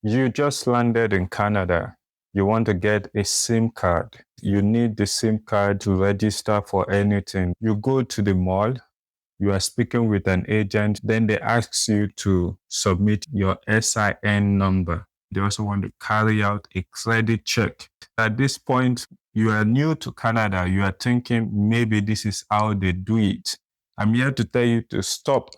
You just landed in Canada. You want to get a SIM card. You need the SIM card to register for anything. You go to the mall, you are speaking with an agent, then they ask you to submit your SIN number. They also want to carry out a credit check. At this point, you are new to Canada. You are thinking maybe this is how they do it. I'm here to tell you to stop.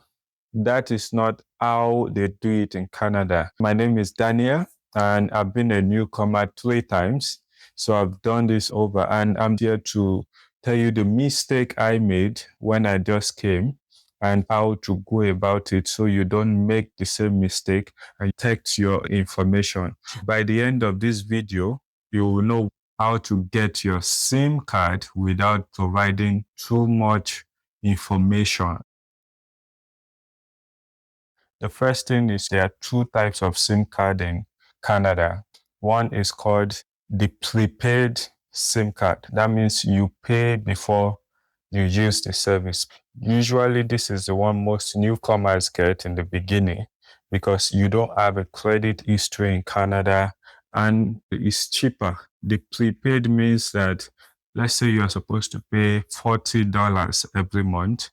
That is not how they do it in Canada. My name is Daniel, and I've been a newcomer 3 times. So I've done this over, and I'm here to tell you the mistake I made when I just came and how to go about it so you don't make the same mistake and protect your information. By the end of this video, you will know how to get your SIM card without providing too much information. The first thing is there are 2 types of SIM card in Canada. One is called the prepaid SIM card. That means you pay before you use the service. Usually, this is the one most newcomers get in the beginning because you don't have a credit history in Canada and it's cheaper. The prepaid means that, let's say you are supposed to pay $40 every month.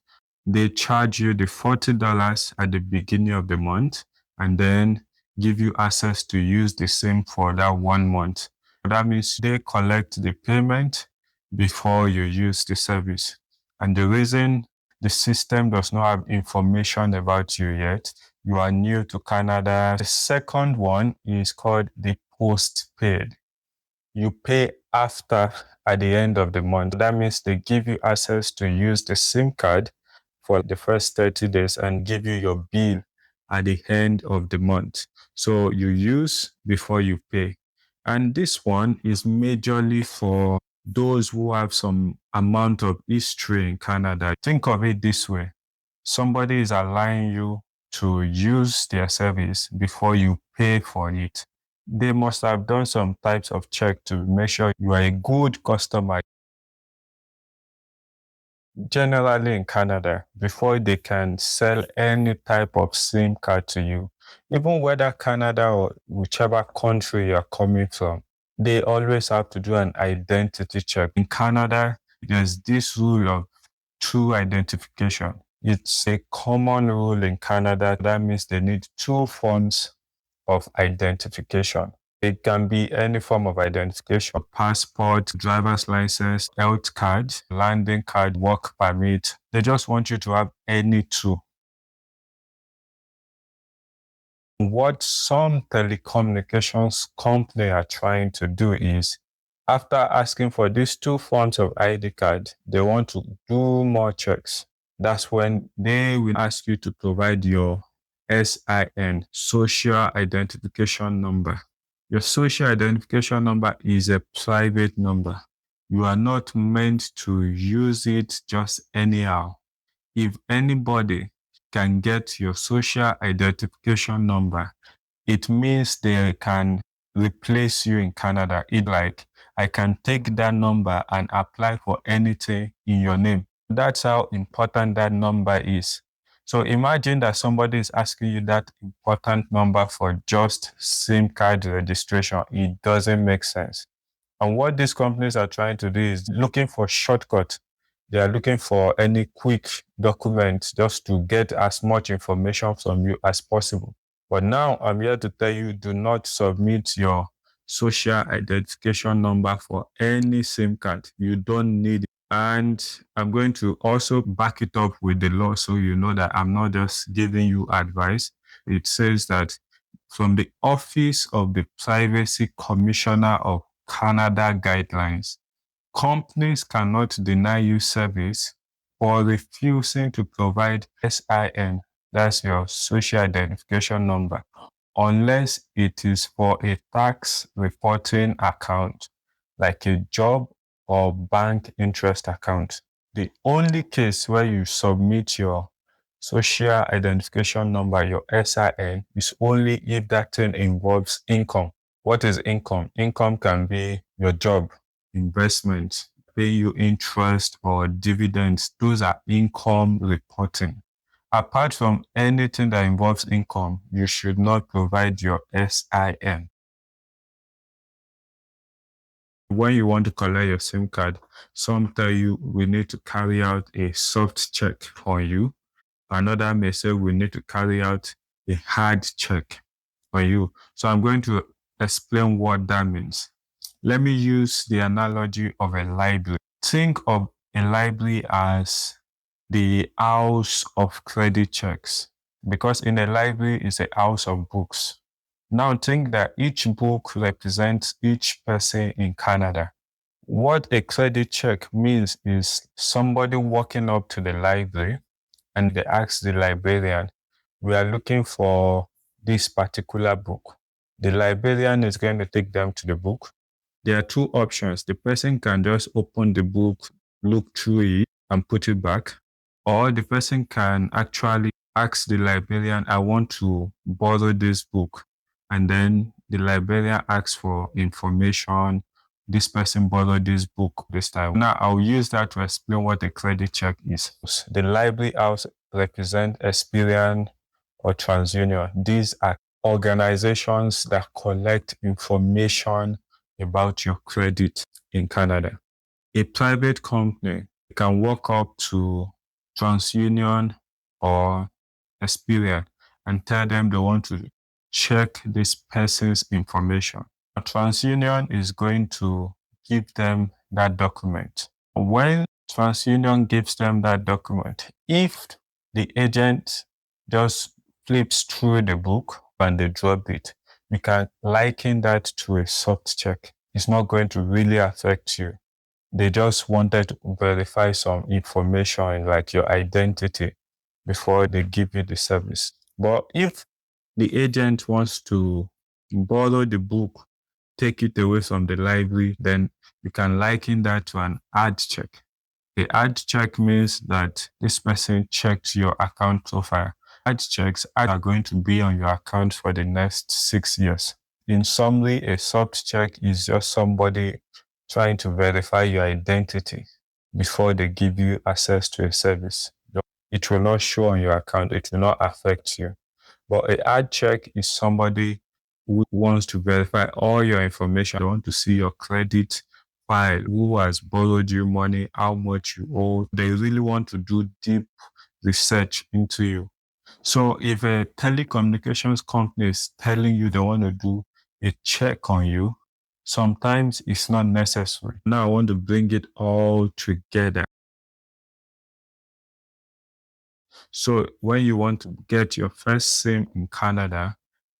They charge you the $40 at the beginning of the month and then give you access to use the same for that 1 month. That means they collect the payment before you use the service. And the reason the system does not have information about you yet, you are new to Canada. The second one is called the postpaid. You pay after at the end of the month. That means they give you access to use the SIM card for the first 30 days and give you your bill at the end of the month. So you use before you pay. And this one is majorly for those who have some amount of history in Canada. Think of it this way. Somebody is allowing you to use their service before you pay for it. They must have done some types of check to make sure you are a good customer. Generally in Canada, before they can sell any type of SIM card to you, even whether Canada or whichever country you're coming from, they always have to do an identity check. In Canada, there's this rule of true identification. It's a common rule in Canada. That means they need 2 forms of identification. It can be any form of identification: passport, driver's license, health card, landing card, work permit. They just want you to have any 2. What some telecommunications companies are trying to do is, after asking for these 2 forms of ID card, they want to do more checks. That's when they will ask you to provide your SIN, social identification number. Your social identification number is a private number. You are not meant to use it just anyhow. If anybody can get your social identification number, it means they can replace you in Canada. It's like, I can take that number and apply for anything in your name. That's how important that number is. So imagine that somebody is asking you that important number for just SIM card registration. It doesn't make sense. And what these companies are trying to do is looking for shortcuts. They are looking for any quick document just to get as much information from you as possible. But now I'm here to tell you, do not submit your social identification number for any SIM card. You don't need it. And I'm going to also back it up with the law so you know that I'm not just giving you advice. It says that from the Office of the Privacy Commissioner of Canada guidelines, companies cannot deny you service for refusing to provide SIN, that's your social identification number, unless it is for a tax reporting account, like a job or bank interest account. The only case where you submit your social identification number, your SIN, is only if that thing involves income. What is income? Income can be your job, investment, pay you interest or dividends. Those are income reporting. Apart from anything that involves income, you should not provide your SIN. When you want to collect your SIM card, some tell you we need to carry out a soft check on you. Another may say we need to carry out a hard check on you. So I'm going to explain what that means. Let me use the analogy of a library. Think of a library as the house of credit checks, because in a library is a house of books. Now think that each book represents each person in Canada. What a credit check means is somebody walking up to the library and they ask the librarian, we are looking for this particular book. The librarian is going to take them to the book. There are two options. The person can just open the book, look through it, and put it back. Or the person can actually ask the librarian, I want to borrow this book. And then the librarian asks for information. This person borrowed this book this time. Now, I'll use that to explain what a credit check is. The library house represent Experian or TransUnion. These are organizations that collect information about your credit in Canada. A private company can walk up to TransUnion or Experian and tell them they want to check this person's information. TransUnion is going to give them that document. When TransUnion gives them that document, if the agent just flips through the book and they drop it, we can liken that to a soft check. It's not going to really affect you. They just wanted to verify some information like your identity before they give you the service. But if the agent wants to borrow the book, take it away from the library, then you can liken that to an ad check. The ad check means that this person checked your account profile. Ad checks are going to be on your account for the next 6 years. In summary, a soft check is just somebody trying to verify your identity before they give you access to a service. It will not show on your account. It will not affect you. But an ad check is somebody who wants to verify all your information. They want to see your credit file, who has borrowed you money, how much you owe. They really want to do deep research into you. So if a telecommunications company is telling you they want to do a check on you, sometimes it's not necessary. Now I want to bring it all together. So when you want to get your first SIM in Canada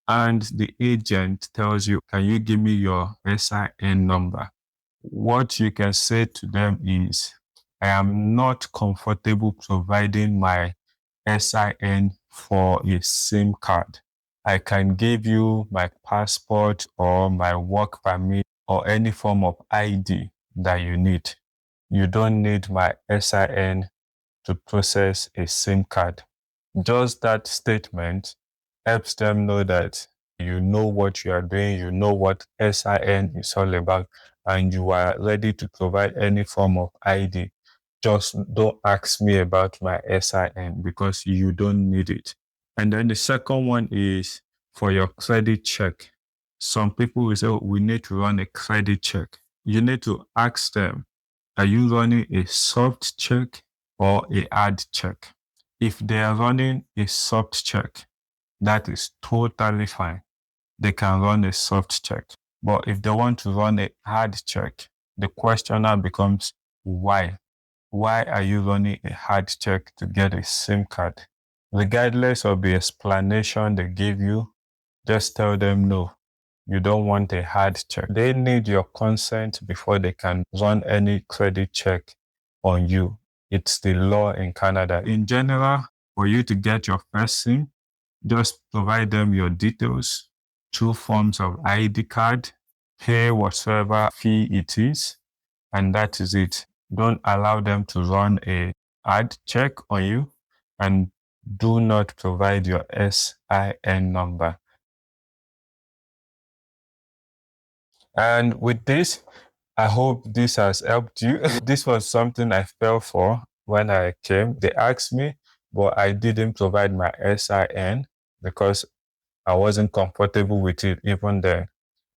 and the agent tells you, can you give me your SIN number? What you can say to them is, I am not comfortable providing my SIN for a SIM card. I can give you my passport or my work permit or any form of ID that you need. You don't need my SIN to process a SIM card. Just that statement helps them know that you know what you are doing, you know what SIN is all about, and you are ready to provide any form of ID. Just don't ask me about my SIN because you don't need it. And then the second one is for your credit check. Some people will say, we need to run a credit check. You need to ask them, are you running a soft check or a hard check? If they are running a soft check, that is totally fine. They can run a soft check. But if they want to run a hard check, the question now becomes, why? Why are you running a hard check to get a SIM card? Regardless of the explanation they give you, just tell them no. You don't want a hard check. They need your consent before they can run any credit check on you. It's the law in Canada. In general, for you to get your first SIM, just provide them your details, 2 forms of ID card, pay whatever fee it is, and that is it. Don't allow them to run a ad check on you, and do not provide your SIN number. And with this, I hope this has helped you. This was something I fell for when I came. They asked me, but I didn't provide my SIN because I wasn't comfortable with it even then.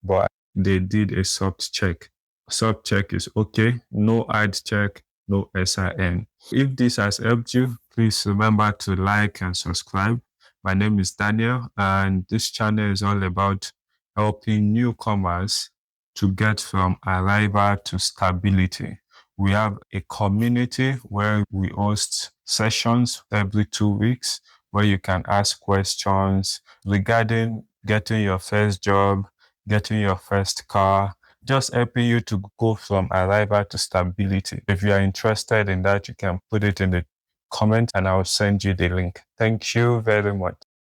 But they did a soft check. Soft check is okay. No hard check, no SIN. If this has helped you, please remember to like and subscribe. My name is Daniel, and this channel is all about helping newcomers to get from arrival to stability. We have a community where we host sessions every 2 weeks where you can ask questions regarding getting your first job, getting your first car, just helping you to go from arrival to stability. If you are interested in that, you can put it in the comment and I'll send you the link. Thank you very much.